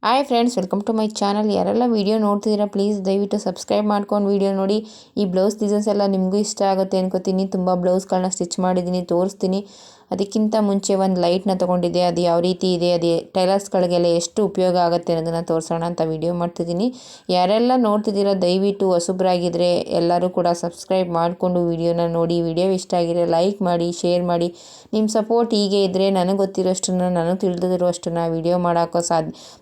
Hi friends, welcome to my channel. ಯಾರೆಲ್ಲ video ನೋಡ್ತಿದ್ದೀರಾ please ದಯವಿಟ್ಟು ಸಬ್ಸ್ಕ್ರೈಬ್ ಮಾಡ್ಕೊಂಡು ವೀಡಿಯೋ ನೋಡಿ. ಈ ಬ್ಲೌಸ್ ಡಿಸೈನ್ಸ್ ಎಲ್ಲ ನಿಮಗೂ ಇಷ್ಟ ಆಗುತ್ತೆ ಅನ್ಕೋತೀನಿ. ತುಂಬ ಬ್ಲೌಸ್ಗಳನ್ನ ಸ್ಟಿಚ್ ಮಾಡಿದ್ದೀನಿ, ತೋರಿಸ್ತೀನಿ. ಅದಕ್ಕಿಂತ ಮುಂಚೆ ಒಂದು ಲೈಟ್ನ ತೊಗೊಂಡಿದ್ದೆ, ಅದು ಯಾವ ರೀತಿ ಇದೆ, ಅದು ಟೈಲರ್ಸ್ಗಳಿಗೆಲ್ಲ ಎಷ್ಟು ಉಪಯೋಗ ಆಗುತ್ತೆ ಅನ್ನೋದನ್ನು ತೋರಿಸೋಣ ಅಂತ ವಿಡಿಯೋ ಮಾಡ್ತಿದ್ದೀನಿ. ಯಾರೆಲ್ಲ ನೋಡ್ತಿದ್ದೀರಾ ದಯವಿಟ್ಟು ಹೊಸಬ್ರಾಗಿದ್ದರೆ ಎಲ್ಲರೂ ಕೂಡ ಸಬ್ಸ್ಕ್ರೈಬ್ ಮಾಡಿಕೊಂಡು ವಿಡಿಯೋನ ನೋಡಿ. ವಿಡಿಯೋ ಇಷ್ಟ ಆಗಿದ್ರೆ ಲೈಕ್ ಮಾಡಿ, ಶೇರ್ ಮಾಡಿ. ನಿಮ್ಮ ಸಪೋರ್ಟ್ ಹೀಗೆ ಇದ್ದರೆ ನನಗೆ ಗೊತ್ತಿರೋಷ್ಟನ್ನು, ನನಗೆ ತಿಳಿದಿರೋಷ್ಟನ್ನು ವಿಡಿಯೋ ಮಾಡೋಕ್ಕೋ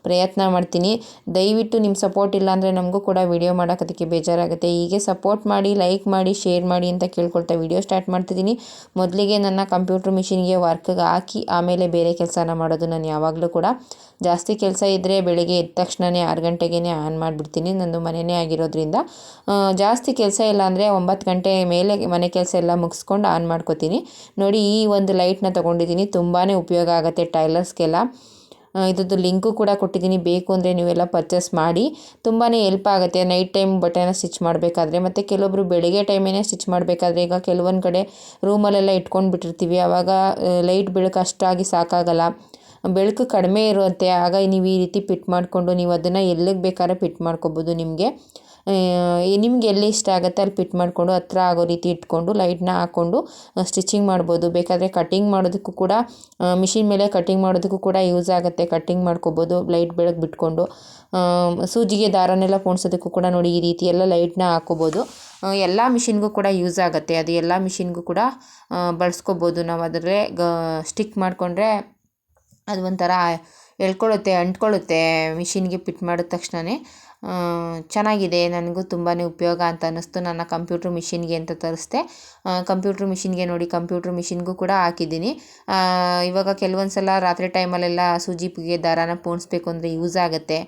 ಪ್ರಯತ್ನ ಮಾಡ್ತೀನಿ. ದಯವಿಟ್ಟು ನಿಮ್ಮ ಸಪೋರ್ಟ್ ಇಲ್ಲ ಅಂದರೆ ನಮಗೂ ಕೂಡ ವಿಡಿಯೋ ಮಾಡೋಕ್ಕೆ ಬೇಜಾರಾಗುತ್ತೆ. ಹೀಗೆ ಸಪೋರ್ಟ್ ಮಾಡಿ, ಲೈಕ್ ಮಾಡಿ, ಶೇರ್ ಮಾಡಿ ಅಂತ ಕೇಳ್ಕೊಳ್ತಾ ವಿಡಿಯೋ ಸ್ಟಾರ್ಟ್ ಮಾಡ್ತಿದ್ದೀನಿ. ಮೊದಲಿಗೆ ನನ್ನ ಕಂಪ್ಯೂಟರ್ ಮಿಷಿನ್ಗೆ ವರ್ಕ್ಗೆ ಹಾಕಿ ಆಮೇಲೆ ಬೇರೆ ಕೆಲಸನ ಮಾಡೋದು ನಾನು ಯಾವಾಗಲೂ ಕೂಡ. ಜಾಸ್ತಿ ಕೆಲಸ ಇದ್ದರೆ ಬೆಳಿಗ್ಗೆ ಎದ್ದ ತಕ್ಷಣವೇ 6 ಗಂಟೆಗೇ ಆನ್ ಮಾಡಿಬಿಡ್ತೀನಿ. ನಂದು ಮನೆಯೇ ಆಗಿರೋದ್ರಿಂದ ಜಾಸ್ತಿ ಕೆಲಸ ಇಲ್ಲ ಅಂದರೆ 9 ಗಂಟೆ ಮೇಲೆ ಮನೆ ಕೆಲಸ ಎಲ್ಲ ಮುಗಿಸ್ಕೊಂಡು ಆನ್ ಮಾಡ್ಕೋತೀನಿ. ನೋಡಿ, ಈ ಒಂದು ಲೈಟ್ನ ತೊಗೊಂಡಿದ್ದೀನಿ. ತುಂಬಾ ಉಪಯೋಗ ಆಗುತ್ತೆ ಟೈಲರ್ಸ್ಗೆಲ್ಲ. ಇದ್ರದ್ದು ಲಿಂಕು ಕೂಡ ಕೊಟ್ಟಿದ್ದೀನಿ, ಬೇಕು ಅಂದರೆ ನೀವೆಲ್ಲ ಪರ್ಚೇಸ್ ಮಾಡಿ. ತುಂಬಾ ಹೆಲ್ಪ್ ಆಗುತ್ತೆ ನೈಟ್ ಟೈಮ್ ಬಟ್ಟೆನ ಸ್ಟಿಚ್ ಮಾಡಬೇಕಾದ್ರೆ. ಮತ್ತು ಕೆಲವೊಬ್ಬರು ಬೆಳಿಗ್ಗೆ ಟೈಮೇನೆ ಸ್ಟಿಚ್ ಮಾಡಬೇಕಾದ್ರೆ, ಈಗ ಕೆಲವೊಂದು ಕಡೆ ರೂಮಲ್ಲೆಲ್ಲ ಇಟ್ಕೊಂಡು ಬಿಟ್ಟಿರ್ತೀವಿ, ಆವಾಗ ಲೈಟ್ ಬೆಳಕು ಅಷ್ಟಾಗಿ ಸಾಕಾಗಲ್ಲ, ಬೆಳಕು ಕಡಿಮೆ ಇರುತ್ತೆ. ಆಗ ನೀವು ಈ ರೀತಿ ಪಿಟ್ ಮಾಡಿಕೊಂಡು ನೀವು ಅದನ್ನು ಎಲ್ಲಿಗೆ ಬೇಕಾದ್ರೆ ಪಿಟ್ ಮಾಡ್ಕೊಬೋದು. ನಿಮ್ಗೆ ಎಲ್ಲಿ ಇಷ್ಟ ಆಗುತ್ತೆ ಅಲ್ಲಿ ಪಿಟ್ ಮಾಡಿಕೊಂಡು ಹತ್ರ ಆಗೋ ರೀತಿ ಇಟ್ಕೊಂಡು ಲೈಟ್ನ ಹಾಕ್ಕೊಂಡು ಸ್ಟಿಚಿಂಗ್ ಮಾಡ್ಬೋದು. ಬೇಕಾದರೆ ಕಟ್ಟಿಂಗ್ ಮಾಡೋದಕ್ಕೂ ಕೂಡ, ಮಿಷಿನ್ ಮೇಲೆ ಕಟ್ಟಿಂಗ್ ಮಾಡೋದಕ್ಕೂ ಕೂಡ ಯೂಸ್ ಆಗುತ್ತೆ. ಕಟ್ಟಿಂಗ್ ಮಾಡ್ಕೊಬೋದು ಲೈಟ್ ಬೆಳಕು ಬಿಟ್ಕೊಂಡು. ಸೂಜಿಗೆ ದಾರನೆಲ್ಲ ಪೋಣಿಸೋದಕ್ಕೂ ಕೂಡ ನೋಡಿ ಈ ರೀತಿ ಎಲ್ಲ ಲೈಟ್ನ ಹಾಕ್ಕೋಬೋದು. ಎಲ್ಲ ಮಿಷಿನ್ಗೂ ಕೂಡ ಯೂಸ್ ಆಗುತ್ತೆ. ಅದು ಎಲ್ಲ ಮಿಷಿನ್ಗೂ ಕೂಡ ಬಳಸ್ಕೊಬೋದು. ನಾವು ಅದರಲ್ಲೇ ಸ್ಟಿಕ್ ಮಾಡಿಕೊಂಡ್ರೆ ಅದು ಒಂಥರ ಎಳ್ಕೊಳ್ಳುತ್ತೆ, ಅಂಟ್ಕೊಳ್ಳುತ್ತೆ ಮಿಷಿನ್ಗೆ ಪಿಟ್ ಮಾಡಿದ ತಕ್ಷಣವೇ. ಚೆನ್ನಾಗಿದೆ, ನನಗೂ ತುಂಬಾ ಉಪಯೋಗ ಅಂತ ಅನ್ನಿಸ್ತು. ನನ್ನ ಕಂಪ್ಯೂಟ್ರ್ ಮಿಷಿನ್ಗೆ ಅಂತ ತರಿಸ್ದೆ. ಕಂಪ್ಯೂಟ್ರ್ ಮಿಷಿನ್ಗೆ ನೋಡಿ, ಕಂಪ್ಯೂಟ್ರ್ ಮಿಷಿನ್ಗೂ ಕೂಡ ಹಾಕಿದ್ದೀನಿ. ಇವಾಗ ಕೆಲವೊಂದು ಸಲ ರಾತ್ರಿ ಟೈಮಲ್ಲೆಲ್ಲ ಸೂಜಿಗೆ ದಾರಾನ ಪೋಣಿಸ್ಬೇಕು ಅಂದರೆ ಯೂಸ್ ಆಗುತ್ತೆ.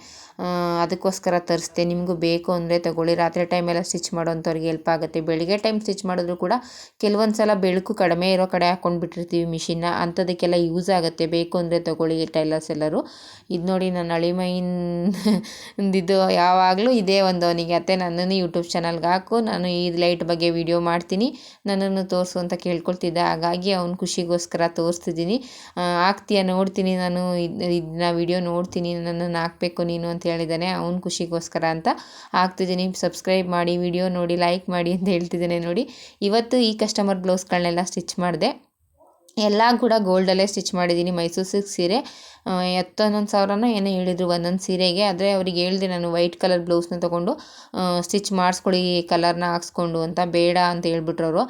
ಅದಕ್ಕೋಸ್ಕರ ತರಿಸ್ದೆ. ನಿಮಗೂ ಬೇಕು ಅಂದರೆ ತಗೊಳ್ಳಿ. ರಾತ್ರಿ ಟೈಮೆಲ್ಲ ಸ್ಟಿಚ್ ಮಾಡೋವಂಥವ್ರಿಗೆ ಹೆಲ್ಪ್ ಆಗುತ್ತೆ. ಬೆಳಿಗ್ಗೆ ಟೈಮ್ ಸ್ಟಿಚ್ ಮಾಡಿದ್ರು ಕೂಡ ಕೆಲವೊಂದು ಸಲ ಬೆಳಕು ಕಡಿಮೆ ಇರೋ ಕಡೆ ಹಾಕ್ಕೊಂಡು ಬಿಟ್ಟಿರ್ತೀವಿ ಮಿಷಿನ್ನ, ಅಂಥದಕ್ಕೆಲ್ಲ ಯೂಸ್ ಆಗುತ್ತೆ. ಬೇಕು ಅಂದರೆ ತಗೊಳ್ಳಿ ಟೈಲರ್ಸ್ ಎಲ್ಲರೂ. ಇದು ನೋಡಿ, ನನ್ನ ಅಳಿಮೈಂದಿದ್ದು ಯಾವಾಗಲೂ ಇದೇ ಒಂದು ಅವನಿಗೆ, ಅತ್ತೆ ನನ್ನನ್ನು ಯೂಟ್ಯೂಬ್ ಚಾನಲ್ಗೆ ಹಾಕು, ನಾನು ಈ ಲೈಟ್ ಬಗ್ಗೆ ವಿಡಿಯೋ ಮಾಡ್ತೀನಿ, ನನ್ನನ್ನು ತೋರಿಸು ಅಂತ ಕೇಳ್ಕೊಳ್ತಿದ್ದೆ. ಹಾಗಾಗಿ ಅವ್ನ ಖುಷಿಗೋಸ್ಕರ ತೋರಿಸ್ತಿದ್ದೀನಿ. ಹಾಕ್ತೀಯ ನೋಡ್ತೀನಿ, ನಾನು ಇದನ್ನ ವಿಡಿಯೋ ನೋಡ್ತೀನಿ, ನನ್ನನ್ನು ಹಾಕಬೇಕು ನೀನು ಅಂತ ಹೇಳಿದ್ದಾನೆ. ಅವ್ನ ಖುಷಿಗೋಸ್ಕರ ಅಂತ ಹಾಕ್ತಿದ್ದೀನಿ. ಸಬ್ಸ್ಕ್ರೈಬ್ ಮಾಡಿ, ವಿಡಿಯೋ ನೋಡಿ, ಲೈಕ್ ಮಾಡಿ ಅಂತ ಹೇಳ್ತಿದ್ದೇನೆ. ನೋಡಿ, ಇವತ್ತು ಈ ಕಸ್ಟಮರ್ ಬ್ಲೌಸ್ಗಳನ್ನೆಲ್ಲ ಸ್ಟಿಚ್ ಮಾಡಿದೆ. ಎಲ್ಲ ಕೂಡ ಗೋಲ್ಡಲ್ಲೇ ಸ್ಟಿಚ್ ಮಾಡಿದ್ದೀನಿ. ಮೈಸೂರು ಸಿಲ್ಕ್ ಸೀರೆ 11,000 ಏನೋ ಹೇಳಿದರು ಒಂದೊಂದು ಸೀರೆಗೆ. ಆದರೆ ಅವ್ರಿಗೆ ಹೇಳಿದೆ ನಾನು ವೈಟ್ ಕಲರ್ ಬ್ಲೌಸ್ನ ತೊಗೊಂಡು ಸ್ಟಿಚ್ ಮಾಡಿಸ್ಕೊಡಿ ಕಲರ್ನ ಹಾಕ್ಸ್ಕೊಂಡು ಅಂತ. ಬೇಡ ಅಂತ ಹೇಳ್ಬಿಟ್ರು ಅವರು.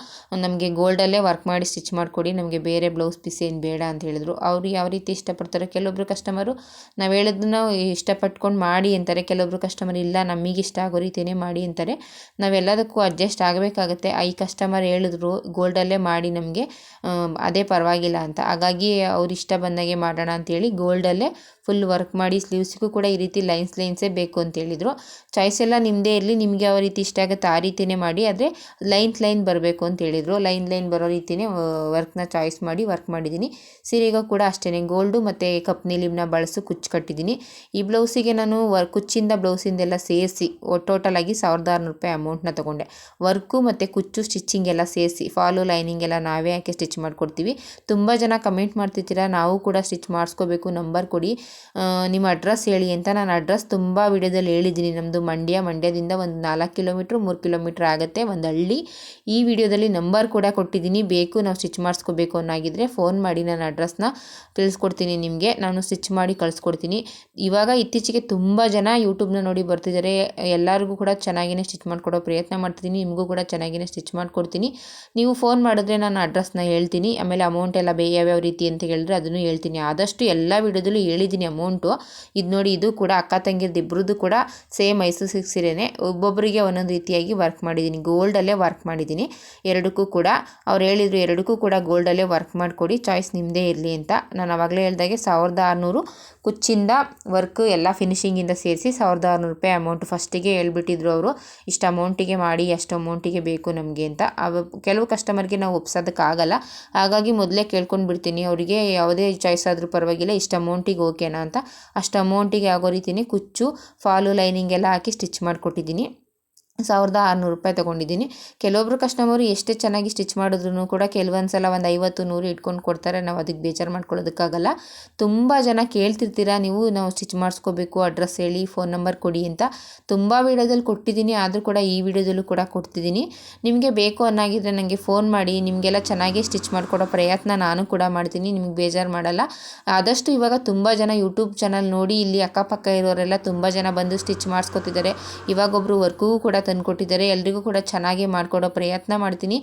ನಮಗೆ ಗೋಲ್ಡಲ್ಲೇ ವರ್ಕ್ ಮಾಡಿ ಸ್ಟಿಚ್ ಮಾಡಿಕೊಡಿ, ನಮಗೆ ಬೇರೆ ಬ್ಲೌಸ್ ಪೀಸ್ ಏನು ಬೇಡ ಅಂತ ಹೇಳಿದ್ರು. ಅವರು ಯಾವ ರೀತಿ ಇಷ್ಟಪಡ್ತಾರೆ, ಕೆಲವೊಬ್ಬರು ಕಸ್ಟಮರು ನಾವು ಹೇಳಿದ್ದನ್ನು ಇಷ್ಟಪಟ್ಕೊಂಡು ಮಾಡಿ ಅಂತಾರೆ. ಕೆಲವೊಬ್ಬರು ಕಸ್ಟಮರ್ ಇಲ್ಲ, ನಮಗೆ ಇಷ್ಟ ಆಗೋ ರೀತಿಯೇ ಮಾಡಿ ಅಂತಾರೆ. ನಾವೆಲ್ಲದಕ್ಕೂ ಅಡ್ಜಸ್ಟ್ ಆಗಬೇಕಾಗತ್ತೆ. ಈ ಕಸ್ಟಮರ್ ಹೇಳಿದ್ರು ಗೋಲ್ಡಲ್ಲೇ ಮಾಡಿ ನಮಗೆ, ಅದೇ ಪರವಾಗಿಲ್ಲ ಅಂತ. ಹಾಗಾಗಿ ಅವ್ರು ಇಷ್ಟ ಬಂದಾಗೆ ಮಾಡೋಣ ಅಂತೇಳಿ ಗೋಲ್ಡಲ್ಲೇ ಫುಲ್ ವರ್ಕ್ ಮಾಡಿ, ಸ್ಲೀವ್ಸ್ಗೂ ಕೂಡ ಈ ರೀತಿ ಲೈನ್ಸೇ ಬೇಕು ಅಂತೇಳಿದರು. ಚಾಯ್ಸ್ ಎಲ್ಲ ನಿಮ್ಮದೇ ಇರಲಿ, ನಿಮಗೆ ಯಾವ ರೀತಿ ಇಷ್ಟ ಆಗುತ್ತೆ ಆ ರೀತಿಯೇ ಮಾಡಿ, ಆದರೆ ಲೈನ್ ಬರಬೇಕು ಅಂತ ಹೇಳಿದರು. ಲೈನ್ ಬರೋ ರೀತಿಯೇ ವರ್ಕ್ನ ಚಾಯ್ಸ್ ಮಾಡಿ ವರ್ಕ್ ಮಾಡಿದ್ದೀನಿ. ಸೀರೆಗೂ ಕೂಡ ಅಷ್ಟೇ ಗೋಲ್ಡು ಮತ್ತು ಕಪ್ ನೀಲಿಮ್ನ ಬಳಸು ಕುಚ್ಚು ಕಟ್ಟಿದ್ದೀನಿ. ಈ ಬ್ಲೌಸಿಗೆ ನಾನು ಕುಚ್ಚಿಂದ ಬ್ಲೌಸಿಂದೆಲ್ಲ ಸೇರಿಸಿ ಟೋಟಲ್ ಆಗಿ 1,600 ರೂಪಾಯಿ ಅಮೌಂಟ್ನ ತೊಗೊಂಡೆ. ವರ್ಕು ಮತ್ತು ಕುಚ್ಚು ಸ್ಟಿಚ್ಚಿಂಗ್ ಎಲ್ಲ ಸೇರಿಸಿ, ಫಾಲು ಲೈನಿಂಗ್ ಎಲ್ಲ ನಾವೇ ಹಾಕಿ ಸ್ಟಿಚ್ ಮಾಡಿಕೊಡ್ತೀವಿ. ತುಂಬ ಜನ ಕಮೆಂಟ್ ಮಾಡ್ತಿರ್ತೀರ, ನಾವು ಕೂಡ ಸ್ಟಿಚ್ ಮಾಡಿಸ್ಕೋಬೇಕು, ನಂಬರ್ ಕೊಡಿ, ನಿಮ್ಮ ಅಡ್ರೆಸ್ ಹೇಳಿ ಅಂತ. ನಾನು ಅಡ್ರೆಸ್ ತುಂಬ ವಿಡಿಯೋದಲ್ಲಿ ಹೇಳಿದ್ದೀನಿ. ನಮ್ಮದು ಮಂಡ್ಯದಿಂದ ಒಂದು 4 ಕಿಲೋಮೀಟ್ರ್ 3 ಕಿಲೋಮೀಟ್ರ್ ಆಗುತ್ತೆ, ಒಂದು ಹಳ್ಳಿ. ಈ ವಿಡಿಯೋದಲ್ಲಿ ನಂಬರ್ ಕೂಡ ಕೊಟ್ಟಿದ್ದೀನಿ. ಬೇಕು ನಾವು ಸ್ಟಿಚ್ ಮಾಡಿಸ್ಕೋಬೇಕು ಅನ್ನೋಗಿದ್ರೆ ಫೋನ್ ಮಾಡಿ, ನಾನು ಅಡ್ರೆಸ್ನ ತಿಳಿಸ್ಕೊಡ್ತೀನಿ ನಿಮಗೆ, ನಾನು ಸ್ಟಿಚ್ ಮಾಡಿ ಕಳಿಸ್ಕೊಡ್ತೀನಿ. ಇವಾಗ ಇತ್ತೀಚೆಗೆ ತುಂಬ ಜನ ಯೂಟ್ಯೂಬ್ನ ನೋಡಿ ಬರ್ತಿದ್ದಾರೆ. ಎಲ್ಲರಿಗೂ ಕೂಡ ಚೆನ್ನಾಗಿಯೇ ಸ್ಟಿಚ್ ಮಾಡಿಕೊಡೋ ಪ್ರಯತ್ನ ಮಾಡ್ತಿದ್ದೀನಿ. ನಿಮಗೂ ಕೂಡ ಚೆನ್ನಾಗಿಯೇ ಸ್ಟಿಚ್ ಮಾಡಿಕೊಡ್ತೀನಿ. ನೀವು ಫೋನ್ ಮಾಡಿದ್ರೆ ನಾನು ಅಡ್ರೆಸ್ನ ಹೇಳ್ತೀನಿ. ಆಮೇಲೆ ಅಮೌಂಟ್ ಎಲ್ಲ ಯಾವ್ಯಾವ ರೀತಿ ಅಂತ ಹೇಳಿದ್ರೆ ಅದನ್ನು ಹೇಳ್ತೀನಿ. ಆದಷ್ಟು ಎಲ್ಲ ವಿಡಿಯೋದಲ್ಲೂ ಹೇಳಿದ್ದೀನಿ ಅಮೌಂಟು. ಇದು ನೋಡಿ, ಇದು ಕೂಡ ಅಕ್ಕ ತಂಗಿರದ್ದು ಇಬ್ಬರದ್ದು ಕೂಡ ಸೇಮ್ ಮೈಸೂರು ಸಿಲ್ಕ್ ಸೀರೆನೇ. ಒಬ್ಬೊಬ್ಬರಿಗೆ ಒಂದೊಂದು ರೀತಿಯಾಗಿ ವರ್ಕ್ ಮಾಡಿದ್ದೀನಿ. ಗೋಲ್ಡಲ್ಲೇ ವರ್ಕ್ ಮಾಡಿದ್ದೀನಿ ಎರಡಕ್ಕೂ ಕೂಡ. ಅವ್ರು ಹೇಳಿದರು ಎರಡಕ್ಕೂ ಕೂಡ ಗೋಲ್ಡಲ್ಲೇ ವರ್ಕ್ ಮಾಡಿಕೊಡಿ, ಚಾಯ್ಸ್ ನಿಮ್ಮದೇ ಇರಲಿ ಅಂತ. ನಾನು ಆವಾಗಲೇ ಹೇಳಿದಾಗೆ 1,600 ಕುಚ್ಚಿಂದ ವರ್ಕು ಎಲ್ಲ ಫಿನಿಶಿಂಗಿಂದ ಸೇರಿಸಿ 1,600 ರೂಪಾಯಿ ಅಮೌಂಟು ಫಸ್ಟಿಗೆ ಹೇಳ್ಬಿಟ್ಟಿದ್ರು ಅವರು. ಇಷ್ಟು ಅಮೌಂಟಿಗೆ ಮಾಡಿ, ಅಷ್ಟು ಅಮೌಂಟಿಗೆ ಬೇಕು ನಮಗೆ ಅಂತ. ಕೆಲವು ಕಸ್ಟಮರ್ಗೆ ನಾವು ಒಪ್ಸೋದಕ್ಕಾಗಲ್ಲ. ಹಾಗಾಗಿ ಮೊದಲೇ ಕೇಳ್ಕೊಂಡು ಬಿಡ್ತೀನಿ ಅವರಿಗೆ, ಯಾವುದೇ ಚಾಯ್ಸ್ ಆದರೂ ಪರವಾಗಿಲ್ಲ, ಇಷ್ಟು ಅಮೌಂಟಿಗೆ ಓಕೆನಾ ಅಂತ. ಅಷ್ಟು ಅಮೌಂಟಿಗೆ ಆಗೋ ರೀತಿಯೇ ಕುಚ್ಚು, ಫಾಲು ಲೈನಿಂಗ್ ಎಲ್ಲ ಹಾಕಿ ಸ್ಟಿಚ್ ಮಾಡಿಕೊಟ್ಟಿದ್ದೀನಿ. 1600 ರೂಪಾಯಿ ತೊಗೊಂಡಿದ್ದೀನಿ. ಕೆಲವೊಬ್ಬರು ಕಸ್ಟಮರು ಎಷ್ಟೇ ಚೆನ್ನಾಗಿ ಸ್ಟಿಚ್ ಮಾಡಿದ್ರು ಕೂಡ ಕೆಲವೊಂದು ಸಲ ಒಂದು 50-100 ಇಟ್ಕೊಂಡು ಕೊಡ್ತಾರೆ. ನಾವು ಅದಕ್ಕೆ ಬೇಜಾರು ಮಾಡ್ಕೊಳ್ಳೋದಕ್ಕಾಗಲ್ಲ. ತುಂಬ ಜನ ಕೇಳ್ತಿರ್ತೀರ, ನೀವು ನಾವು ಸ್ಟಿಚ್ ಮಾಡಿಸ್ಕೋಬೇಕು, ಅಡ್ರೆಸ್ ಹೇಳಿ, ಫೋನ್ ನಂಬರ್ ಕೊಡಿ ಅಂತ. ತುಂಬ ವೀಡಿಯೋದಲ್ಲಿ ಕೊಟ್ಟಿದ್ದೀನಿ, ಆದರೂ ಕೂಡ ಈ ವಿಡಿಯೋದಲ್ಲೂ ಕೂಡ ಕೊಡ್ತಿದ್ದೀನಿ. ನಿಮಗೆ ಬೇಕು ಅನ್ನಾಗಿದ್ದರೆ ನನಗೆ ಫೋನ್ ಮಾಡಿ, ನಿಮಗೆಲ್ಲ ಚೆನ್ನಾಗಿ ಸ್ಟಿಚ್ ಮಾಡಿಕೊಡೋ ಪ್ರಯತ್ನ ನಾನು ಕೂಡ ಮಾಡ್ತೀನಿ, ನಿಮಗೆ ಬೇಜಾರು ಮಾಡಲ್ಲ. ಆದಷ್ಟು ಇವಾಗ ತುಂಬ ಜನ ಯೂಟ್ಯೂಬ್ ಚಾನಲ್ ನೋಡಿ ಇಲ್ಲಿ ಅಕ್ಕಪಕ್ಕ ಇರೋರೆಲ್ಲ ತುಂಬ ಜನ ಬಂದು ಸ್ಟಿಚ್ ಮಾಡಿಸ್ಕೊತಿದ್ದಾರೆ. ಇವಾಗೊಬ್ಬರು ವರ್ಕ್ಗೂ ಕೂಡ ತಂದುಕೊಟ್ಟಿದ್ದಾರೆ. ಎಲ್ರಿಗೂ ಕೂಡ ಚೆನ್ನಾಗಿ ಮಾಡಿಕೊಡೋ ಪ್ರಯತ್ನ ಮಾಡ್ತೀನಿ.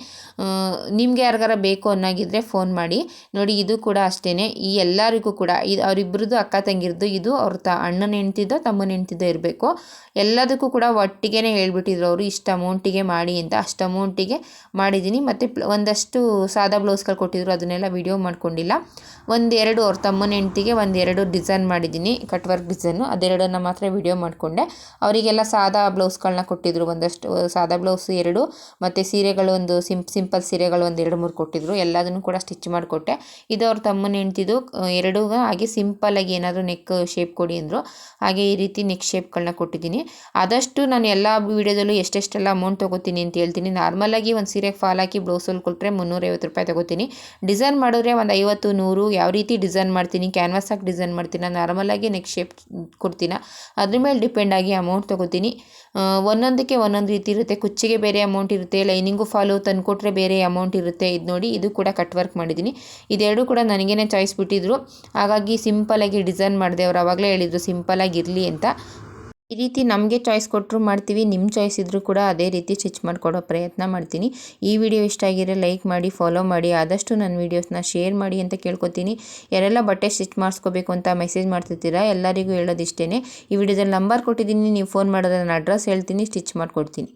ನಿಮಗೆ ಯಾರಿಗಾರ ಬೇಕು ಅನ್ನೋಗಿದ್ರೆ ಫೋನ್ ಮಾಡಿ. ನೋಡಿ ಇದು ಕೂಡ ಅಷ್ಟೇ, ಈ ಎಲ್ಲರಿಗೂ ಕೂಡ ಅವರಿಬ್ಬರದ್ದು ಅಕ್ಕ ತಂಗಿರದು, ಇದು ಅವ್ರ ಅಣ್ಣನ ಹೆಂಡ್ತಿದ್ದೋ ತಮ್ಮನ ಹೆಂಡ್ತಿದ್ದೋ ಇರಬೇಕು. ಎಲ್ಲದಕ್ಕೂ ಕೂಡ ಒಟ್ಟಿಗೆ ಹೇಳ್ಬಿಟ್ಟಿದ್ರು ಅವರು, ಇಷ್ಟು ಅಮೌಂಟಿಗೆ ಮಾಡಿ ಅಂತ. ಅಷ್ಟು ಅಮೌಂಟಿಗೆ ಮಾಡಿದ್ದೀನಿ. ಮತ್ತು ಒಂದಷ್ಟು ಸಾದಾ ಬ್ಲೌಸ್ಗಳು ಕೊಟ್ಟಿದ್ರು, ಅದನ್ನೆಲ್ಲ ವಿಡಿಯೋ ಮಾಡ್ಕೊಂಡಿಲ್ಲ. ಒಂದೆರಡು ಅವ್ರ ತಮ್ಮನ ಹೆಂಡ್ತಿಗೆ ಒಂದೆರಡು ಡಿಸೈನ್ ಮಾಡಿದ್ದೀನಿ, ಕಟ್ ವರ್ಕ್ ಡಿಸೈನು, ಅದೆರಡನ್ನು ಮಾತ್ರ ವಿಡಿಯೋ ಮಾಡಿಕೊಂಡೆ. ಅವರಿಗೆಲ್ಲ ಸಾದಾ ಬ್ಲೌಸ್ಗಳನ್ನ ಕೊಟ್ಟಿದ್ರು, ಒಂದಷ್ಟು ಸಾದಾ ಬ್ಲೌಸ್ 2 ಮತ್ತು ಸೀರೆಗಳು ಒಂದು ಸಿಂಪಲ್ ಸೀರೆಗಳು ಒಂದು 2-3 ಕೊಟ್ಟಿದ್ರು. ಎಲ್ಲದನ್ನು ಕೂಡ ಸ್ಟಿಚ್ ಮಾಡಿಕೊಟ್ಟೆ. ಇದು ಅವ್ರ ತಮ್ಮನ ಹೆಂಡ್ತಿದ್ದು 2 ಹಾಗೆ ಸಿಂಪಲ್ಲಾಗಿ ಏನಾದರೂ ನೆಕ್ ಶೇಪ್ ಕೊಡಿ ಅಂದರು. ಹಾಗೆ ಈ ರೀತಿ ನೆಕ್ ಶೇಪ್ಗಳನ್ನ ಕೊಟ್ಟಿದ್ದೀನಿ. ಆದಷ್ಟು ನಾನು ಎಲ್ಲ ವೀಡಿಯೋದಲ್ಲೂ ಎಷ್ಟೆಷ್ಟೆಲ್ಲ ಅಮೌಂಟ್ ತೊಗೋತೀನಿ ಅಂತ ಹೇಳ್ತೀನಿ. ನಾರ್ಮಲಾಗಿ ಒಂದು ಸೀರೆಗೆ ಫಾಲ್ ಹಾಕಿ ಬ್ಲೌಸ್ ಹೊಲ್ಕೊಟ್ರೆ 350 ರೂಪಾಯಿ ತೊಗೋತೀನಿ. ಡಿಸೈನ್ ಮಾಡಿದ್ರೆ ಒಂದು 50-100. ಯಾವ ರೀತಿ ಡಿಸೈನ್ ಮಾಡ್ತೀನಿ, ಕ್ಯಾನ್ವಾಸ್ ಹಾಕಿ ಡಿಸೈನ್ ಮಾಡ್ತೀನಿ, ನಾರ್ಮಲಾಗಿ ನೆಕ್ ಶೇಪ್ ಕೊಡ್ತೀನಿ, ಅದ್ರ ಮೇಲೆ ಡಿಪೆಂಡ್ ಆಗಿ ಅಮೌಂಟ್ ತೊಗೋತೀನಿ. ಒಂದೊಂದಕ್ಕೆ ಒಂದೊಂದು ರೀತಿ ಇರುತ್ತೆ. ಕುಚ್ಚಿಗೆ ಬೇರೆ ಅಮೌಂಟ್ ಇರುತ್ತೆ, ಲೈನಿಂಗು ಫಾಲು ತಂದುಕೊಟ್ರೆ ಬೇರೆ ಅಮೌಂಟ್ ಇರುತ್ತೆ. ಇದು ನೋಡಿ, ಇದು ಕೂಡ ಕಟ್ ವರ್ಕ್ ಮಾಡಿದ್ದೀನಿ. ಇದೆರಡು ಕೂಡ ನನಗೇನೆ ಚಾಯ್ಸ್ ಬಿಟ್ಟಿದ್ರು, ಹಾಗಾಗಿ ಸಿಂಪಲಾಗಿ ಡಿಸೈನ್ ಮಾಡಿದೆ. ಅವ್ರು ಆವಾಗಲೇ ಹೇಳಿದರು ಸಿಂಪಲಾಗಿ ಇರಲಿ ಅಂತ. ಈ ರೀತಿ ನಮಗೆ ಚಾಯ್ಸ್ ಕೊಟ್ಟರು ಮಾಡ್ತೀವಿ, ನಿಮ್ಮ ಚಾಯ್ಸ್ ಇದ್ದರೂ ಕೂಡ ಅದೇ ರೀತಿ ಸ್ಟಿಚ್ ಮಾಡಿಕೊಡೋ ಪ್ರಯತ್ನ ಮಾಡ್ತೀನಿ. ಈ ವಿಡಿಯೋ ಇಷ್ಟ ಆಗಿದ್ರೆ ಲೈಕ್ ಮಾಡಿ, ಫಾಲೋ ಮಾಡಿ, ಆದಷ್ಟು ನನ್ನ ವೀಡಿಯೋಸ್ನ ಶೇರ್ ಮಾಡಿ ಅಂತ ಕೇಳ್ಕೊತೀನಿ. ಯಾರೆಲ್ಲ ಬಟ್ಟೆ ಸ್ಟಿಚ್ ಮಾಡಿಸ್ಕೋಬೇಕು ಅಂತ ಮೆಸೇಜ್ ಮಾಡ್ತಿರ್ತೀರಾ, ಎಲ್ಲರಿಗೂ ಹೇಳೋದಿಷ್ಟೇ. ಈ ವಿಡಿಯೋದಲ್ಲಿ ನಂಬರ್ ಕೊಟ್ಟಿದ್ದೀನಿ, ನೀವು ಫೋನ್ ಮಾಡಿದ್ರೆ ನಾನು ಅಡ್ರೆಸ್ ಹೇಳ್ತೀನಿ, ಸ್ಟಿಚ್ ಮಾಡಿಕೊಡ್ತೀನಿ.